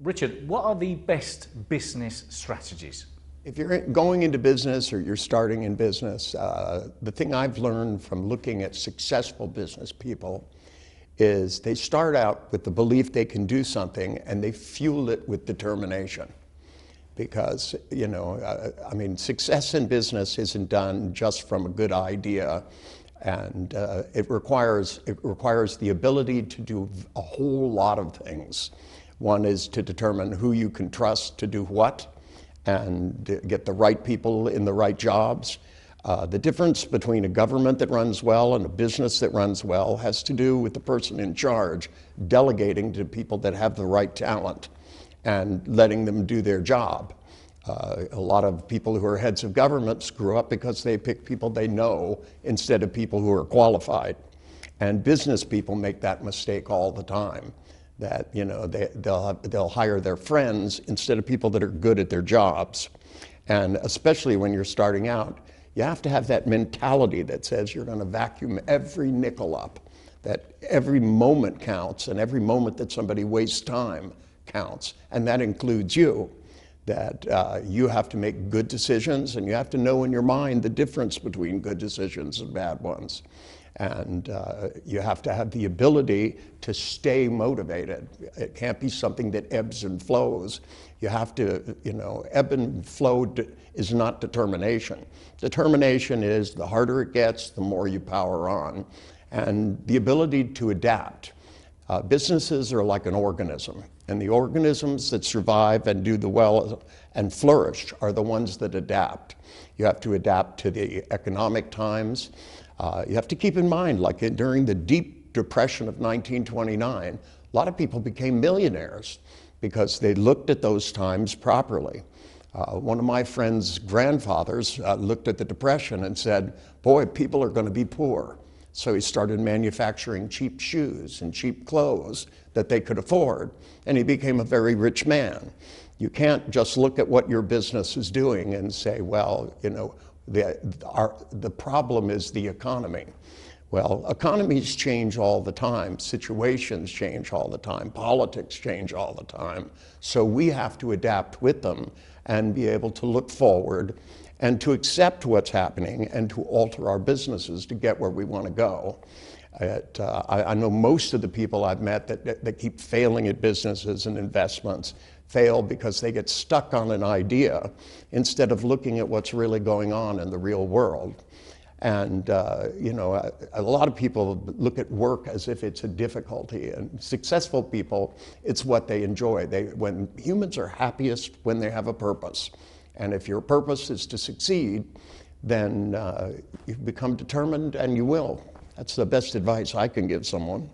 Richard, what are the best business strategies? If you're going into business or you're starting in business, the thing I've learned from looking at successful business people is they start out with the belief they can do something and they fuel it with determination. Because, I mean, success in business isn't done just from a good idea, and it requires the ability to do a whole lot of things. One is to determine who you can trust to do what, and get the right people in the right jobs. The difference between a government that runs well and a business that runs well has to do with the person in charge delegating to people that have the right talent and letting them do their job. A lot of people who are heads of government screw up because they pick people they know instead of people who are qualified. And business people make that mistake all the time. That they'll hire their friends instead of people that are good at their jobs. And especially when you're starting out, you have to have that mentality that says you're going to vacuum every nickel up, that every moment counts, and every moment that somebody wastes time counts, and that includes you. That you have to make good decisions, and you have to know in your mind the difference between good decisions and bad ones. And you have to have the ability to stay motivated. It can't be something that ebbs and flows. You have to, ebb and flow is not determination. Determination is the harder it gets, the more you power on. And the ability to adapt. Businesses are like an organism, and the organisms that survive and do the well and flourish are the ones that adapt. You have to adapt to the economic times. You have to keep in mind, like during the deep depression of 1929, a lot of people became millionaires because they looked at those times properly. One of my friend's grandfathers looked at the depression and said, boy, people are going to be poor. So he started manufacturing cheap shoes and cheap clothes that they could afford, and he became a very rich man. You can't just look at what your business is doing and say, well, the problem is the economy. Well, economies change all the time, situations change all the time, politics change all the time. So we have to adapt with them and be able to look forward and to accept what's happening and to alter our businesses to get where we want to go. I know most of the people I've met that keep failing at businesses and investments fail because they get stuck on an idea instead of looking at what's really going on in the real world. And a lot of people look at work as if it's a difficulty, and successful people, it's what they enjoy. When humans are happiest when they have a purpose. And if your purpose is to succeed, then you become determined, and you will. That's the best advice I can give someone.